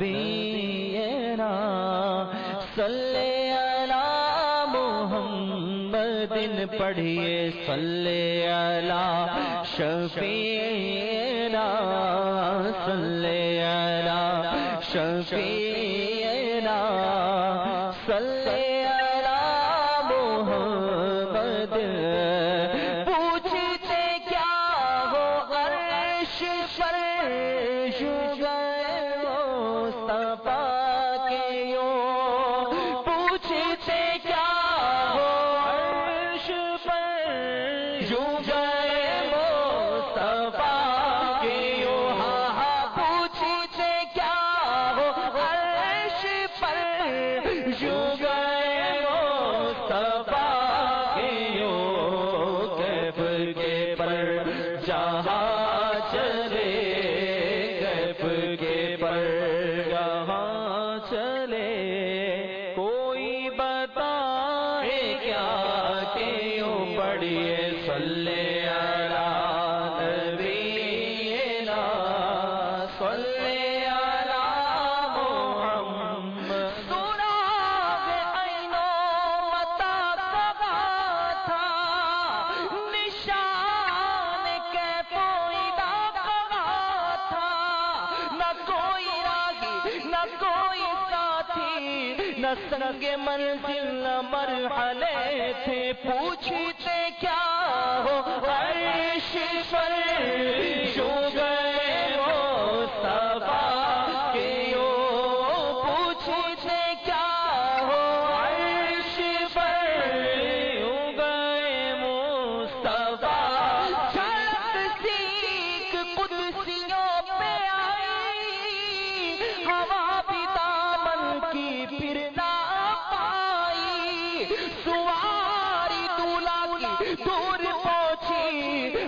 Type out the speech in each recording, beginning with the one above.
نبینا صلی علی محمد پڑھیے صلی علی شفیعنا صلی علی شفیعنا صلی علی محمد پوچھتے کیا ہو عرش پر یوں گئے مصطفیٰ کے یوں پوچھتے کیا ہو عرش پر یوں گئے مصطفیٰ کے یوں ہاں پوچھتے کیا ہو عرش پر یوں گئے مصطفیٰ کے یوں کیف کے پر جہاں چلے کیف کے پر جہاں چلے کوئی بتائے کیا کہ یوں پڑھیے صلی علی نبینا صلی علی محمد سراغ عین و متا کہا تھا نشان کیف و ادا کہا تھا نہ کوئی راہی نہ کوئی ساتھی نہ سنگ منزل نہ مرحلے تھے پوچھتے کیا ہو عرش پر یوں گئے مصطفیٰ کے یوں پوچھتے کیا ہو عرش پر یوں گئے مصطفیٰ جھلک سیکھ قدسیوں پہ آئی ہوا بھی دامن کی پھر نہ پائی سواری دولہا کی دور پہنچی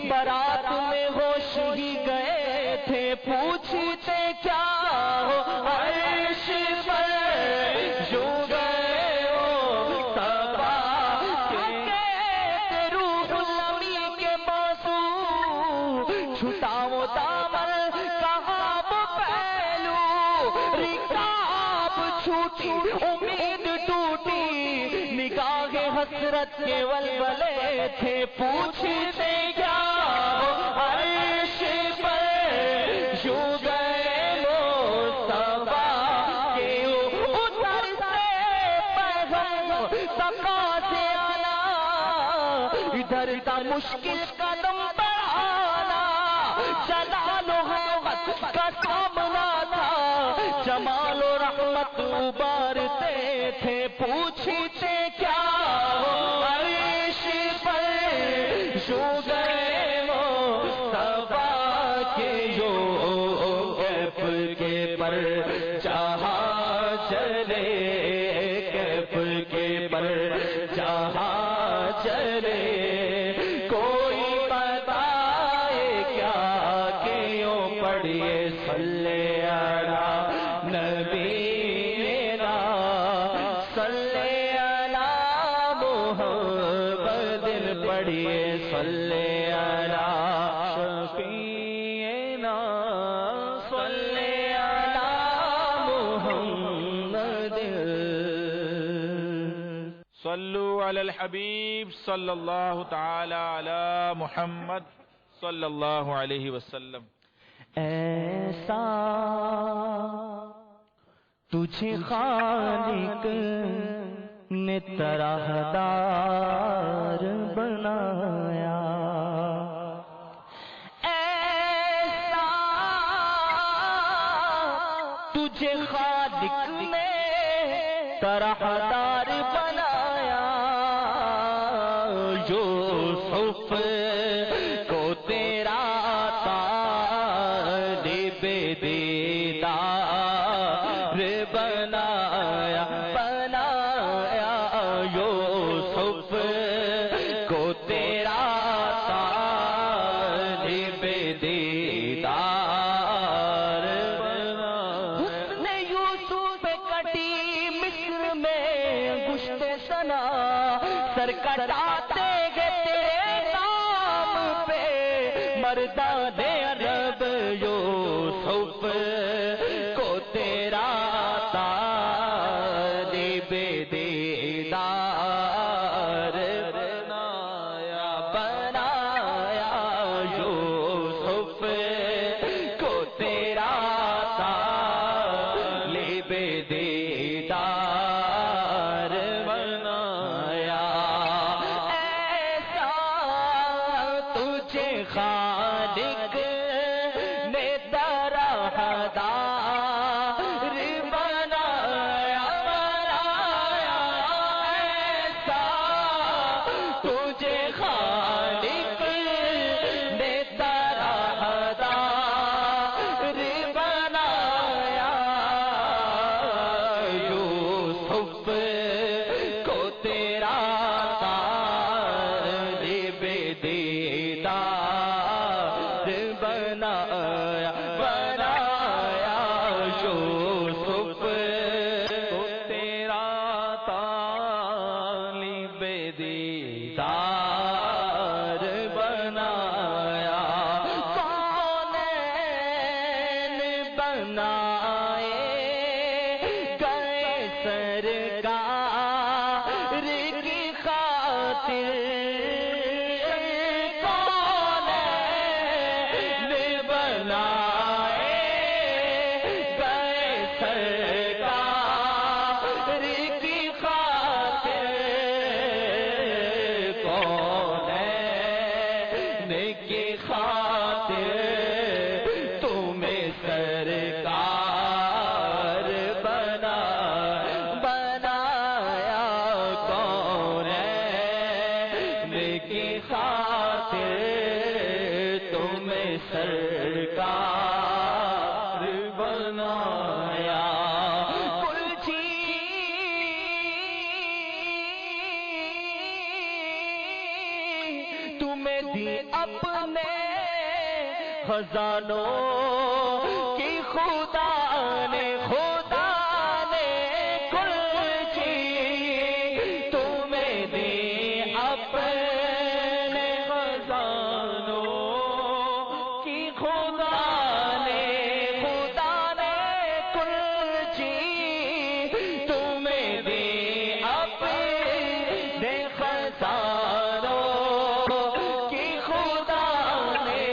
بارات میں ہوش ہی گئے تھے پوچھتے کیا ہو عرش پر یوں گئے مصطفیٰ کے روح النبی کے بازو چھٹاؤ دامن کہاں وہ پہلو رکاب چھوٹی امید ٹوٹی نگاہ حسرت کے ولولے تھے پوچھتے کیا ہو عرش پر یوں گئے مصطفیٰ کے ادھر سے پیغام سقا سے آنا ادھر کا مشکل قدم بڑھانا جلال و حیبت کا سامنا تھا جمال و رحمت ابارتے تھے پوچھتے کیا ہو عرش پر یوں گئے مصطفیٰ کے یوں کیف کے پر جہاں چلے کیف کے پر جہاں چلے کوئی بتائے کیا کہ یوں پڑھیے صلی علی نبینا صلی علی محمد پڑھیے صلی علی شفیعنا صلی علی محمد صلو علی الحبیب صلی اللہ تعالی علی محمد صلی اللہ علیہ وسلم ایسا تجھے خالق نے طرحدار بنایا ایسا تجھے خالق نے طرحدار بنایا یوسف کو تیرا طالب دیدار بنایا بنایا یوسف کو تیرا طالب دیدار حسن یوسف کٹی مصر میں گشت سنا سر کٹاتے گئے تیرے نام پہ مردان عرب یوسف کو تیرا بے دیدار بنایا بنایا یوسف کو تیرا طالب دیدار بنایا ایسا تجھے خالق نے درحدار بنایا بنایا ایسا تجھے خالق نے درحدار بنایا یوسف کو تیرا طالب دیدار بنایا بنایا یوسف کو تیرا طالب دیدار بنایا کونین بنائے گئے سرکار کی خاطر کونین بنائے گئے سرکار کی خاطر کونین کی خاطر تمہیں سرکار بنایا کونین کی خاطر تمہیں سرکار بنایا کل چیز تمہیں دی اپنے خزانوں کی خدا نے کل چیز تمہیں دی اپنے خزانوں کی خدا نے کل چیز تمہیں دی اپنے خزانوں کی خدا نے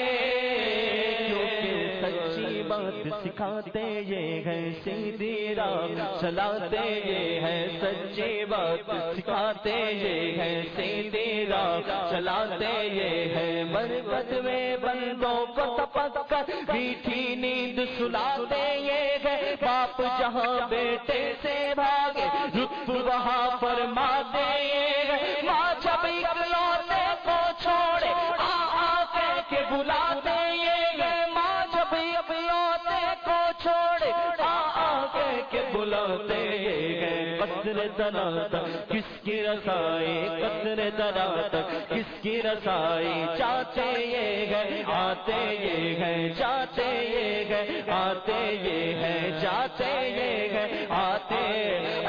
کیونکہ سچی بات سکھاتے یہ ہے سیدھی راہ چلاتے یہ ہے سچی بات سکھاتے یہ ہے سیدھی راہ چلاتے یہ ہے مرکز میں بندوں کو تپک کر میٹھی نیند سلاتے یہ ہے باپ جہاں بیٹے سے بھاگے لطف وہاں فرماتے یہ ہے ماں جب اکلوتے کو چھوڑے کہہ کے بلاتے یہ ہے ماں جب اکلوتے کو چھوڑے کہہ کے بلاتے یہ ہے قطر درا تک کس کی رسائی قطر درا تک کس کی رسائی چاہتے یہ ہے آتے یہ ہے چاہتے یہ ہے آتے یہ ہے جاتے یہ ہے آتے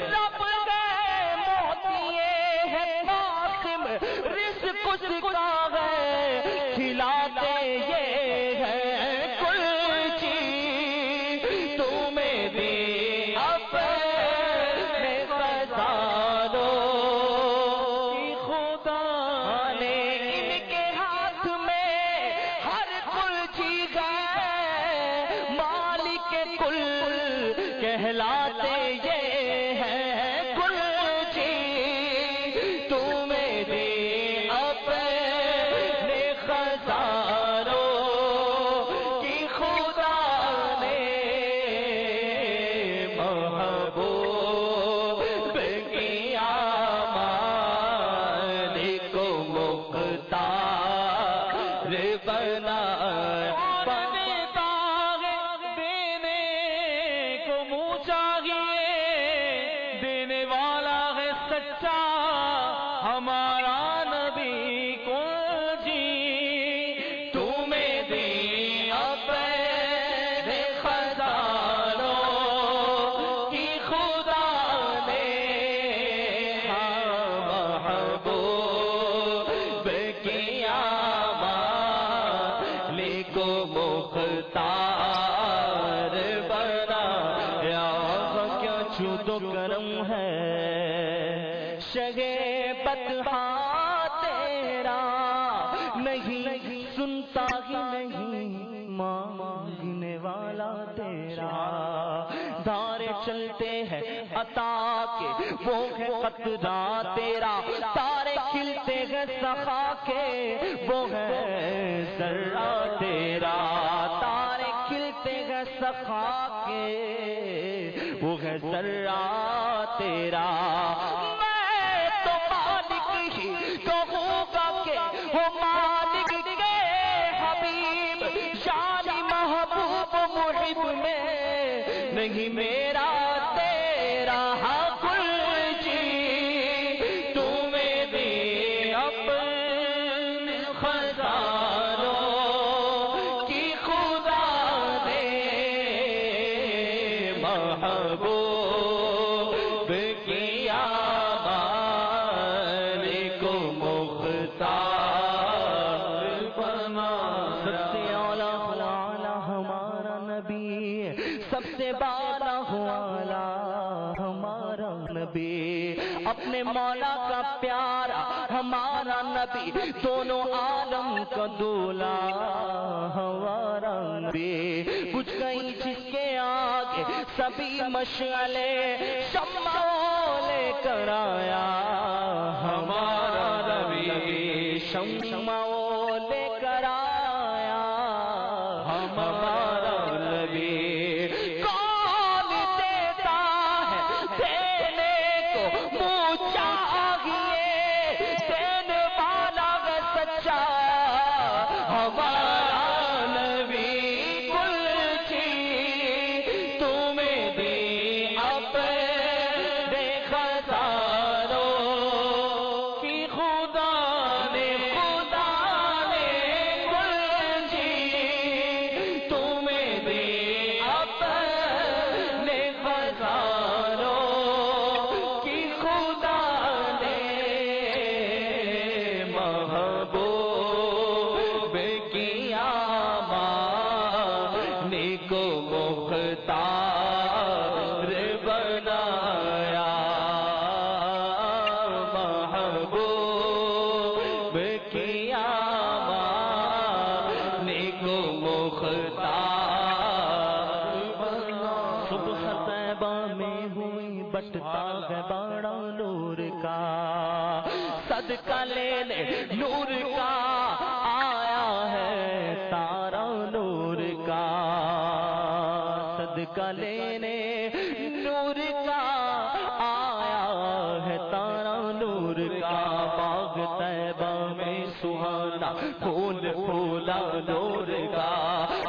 رب گئے موتی ہے قاسم رزق سکھا ہے کھلاتے یہ ہے کل چیز تمہیں دی اپنے خزانوں کی خدا نے ان کے ہاتھ میں ہر کل چیز ہے مالک کل کہلاتے یہ ہے کل چیز تمہیں دی اپنے خزانوں کی خدا نے محبوب کیا مالک مختار بنایا دینے کو منہ چاہیے دینے والا ہے سچا ہمارا نبی کو جی تمہیں دی اپنے خزانوں کی خدا نے محبوب کیا مالک مختار بنایا کیا جود و کرم ہے شگے بطحا تیرا، نہیں سنتا ہی نہیں مانگنے والا تیرا، دھارے چلتے ہیں عطا کے وہ ہے قطرہ تیرا، تارے کھلتے ہیں سخا کے وہ ہے ذرہ تیرا، تارے کھلتے ہیں سخا کے وہ ہے ذرہ تیرا۔ میں تو مالک ہی کہوں گا کہ ہو مالک کے حبیب، یعنی محبوب محب میں نہیں میرا تیرا حق جی، تمہیں دی اپنے خزانوں کی خدا نے محبوب کیا مالک کو مختار بنا۔ سب سے اعلیٰ ہمارا نبی، سب سے بالا والا ہمارا نبی، اپنے مولا کا پیارا ہمارا نبی، دونوں عالم کا دولا ہمارا نبی، کچھ گئی جس کے آگے سبھی مشعلے شمع لے کر آیا ہمارا نبی، شمع لے کر آیا ہمارا نبی۔ کون دیتا ہے دینے کو منہ چاہیے، دینے والا ہے سچا ہمارا نبی، کل چیز تمہیں دی اپنے خزانوں کی خدا نے کل چیز تمہیں دی اپنے خزانوں کی خدا نے محبوب کیا مالک کو مختار بنایا، محبوب کیا مالک کو مختار بنایا۔ صبح طیبہ میں ہوئی بٹتا ہے بڑا نور کا، صدقہ لینے نور کا آیا ہے تارا نور کا، صدقہ لینے نور کا آیا ہے تارا نور کا، باغ طیبہ میں سہانا پھول پھولا نور کا،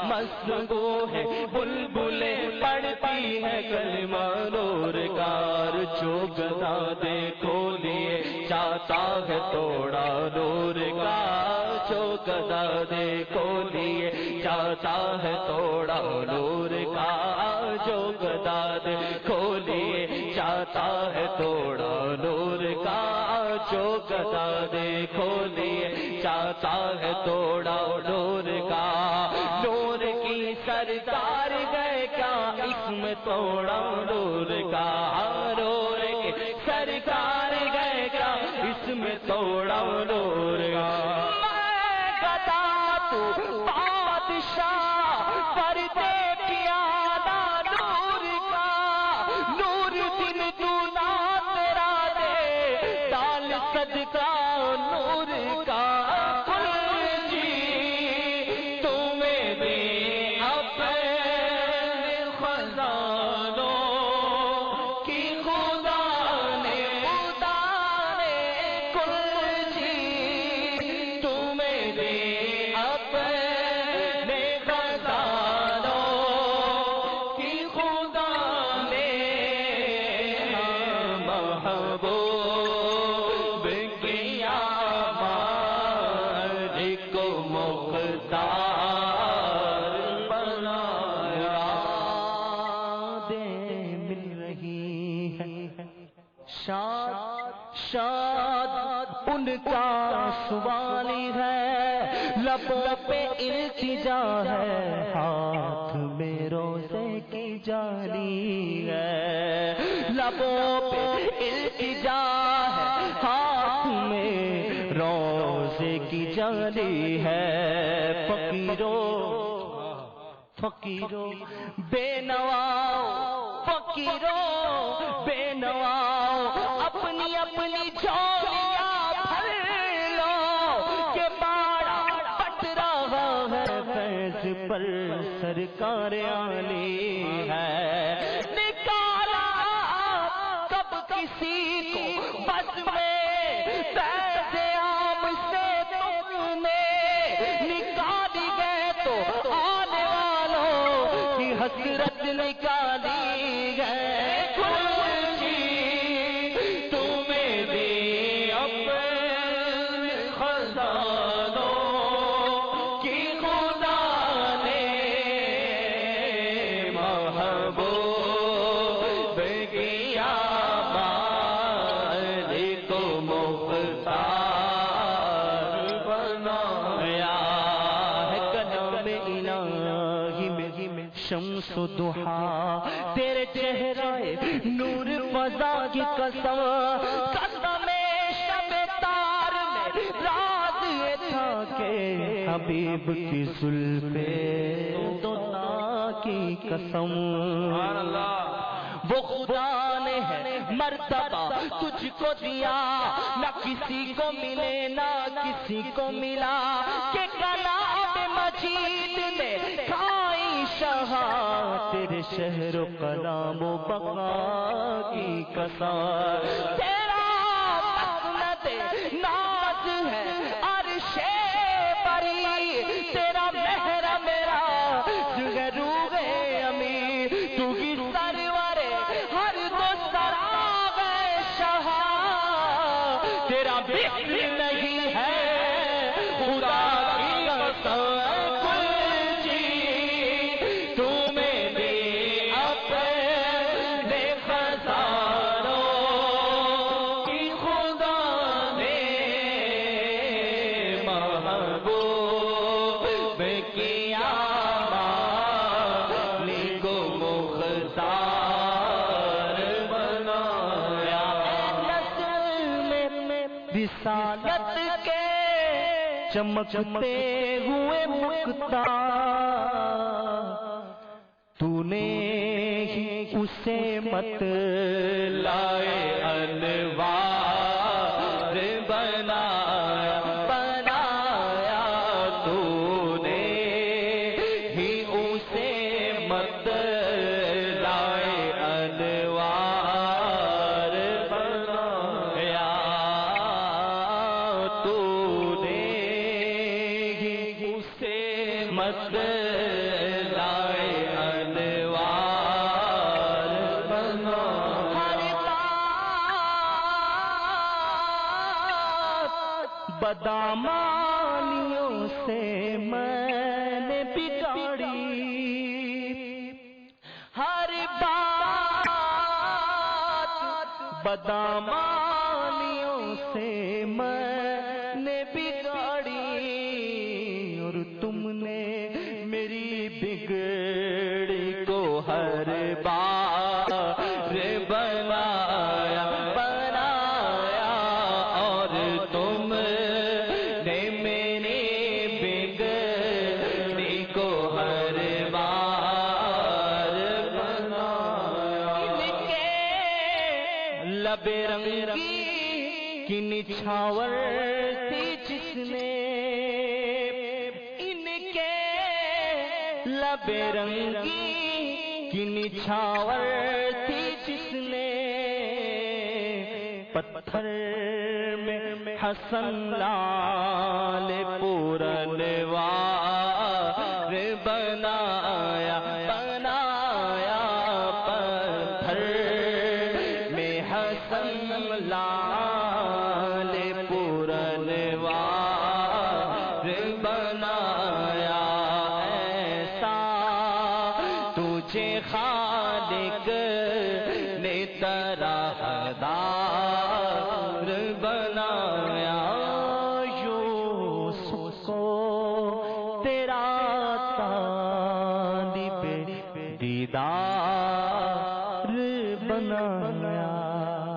مسگو ہے بلبلیں پڑھتی ہے کلمہ نور کا، جو گدا دیکھو لیے چاہتا ہے توڑا نور کا، جو گدا دیکھو لیے چاہتا ہے توڑا نور کا، جو گدا دیکھو لیے چاہتا ہے توڑا نور کا، جو گدا دیکھو لیے چاہتا ہے توڑا نور کا، نور کی سرکار گئے کیا اس میں توڑا نور کا، نور کی سرکار گئے کیا اس میں توڑا نور کا، میں گدا تو بادشاہ پر دے کیا نور کا، نور دن دونا تیرا دے ڈال صدقہ نور کا، کل جی تمہیں دی اپنے خزانوں کی خدا نے کل جی تمہیں دی اپنے خزانوں کی خدا نے محبوب کیا مالک کو مختار بنایا۔ دیں مل رہی ہے شاد ان کا سوالی ہے، لبوں پہ التجا ہے، ہاتھ میں روزے کی جاری ہے، لبوں پہ التجا ہے، ہاتھ میں روزے کی جاری ہے، فقیروں بے نواؤ، فقیروں بے نواؤ، اپنی اپنی جھولیاں بھر لو کہ باڑا پٹ رہا ہے فیض پر سرکار عالی ہے۔ نکالا کب کسی کو بس میں فیض عام سے تم نے، نکالی گئے تو آنے والوں کی حسرت نکالی گئے۔ تمہیں دی اپنے خزانوں کی خدا نے، محبوب کیا مالک مختار بنایا ہے، قدم الہی میں شمس و ضحیٰ، تیرے چہرے نور فضا کی قسم، قدم شب تار میں راز یہ تھا کہ حبیب کی زلفیں دوتا کی قسم، وہ خدا نے ہے مرتبہ تجھ کو دیا، نہ کسی کو ملے نہ کسی کو ملا، کہ کلام مجید نے کھائی شہا، تیرے شہر و کلام و بقا کی قسم، تیرا مسند ناز ہے عرش بری، تیرا مہر میرا روح امی، تو ہی سرور ہر دو سراغ شہا، تیرا بسم نہیں ہے خدا کی قسم، تمہیں دی اپنے خزانوں کی خدا نے، محبوب کیا مالک مختار بنایا، نسل میں رسالت کے چمکتے ہوئے مکتا، تو نے ہی اسے مت لائے انوار بنایا، تو نے ہی اسے مت لائے انوار بنایا، تو نے ہی اسے مت لائے انوار بنایا، ہر بات بدامانیوں سے میں نے بگاڑی، ہر بات بدامانیوں سے میں نے بگاڑی، اور تم نے میری بگڑی کو ہر بار بنایا، اور تم نے میری بگڑی کو ہر بار بنایا، ان کے لب رنگی کی نچھاور تھی جس نے، ان کے لب رنگی کی نچھاور تھی جس نے، پتھر میں حسن لال پورن وار بنایا، پتھر میں حسن لال پورن وار بنایا، ایسا تجھے خالق نے طرحدار بنایا، یوسف کو تیرا طالب دیدار بنایا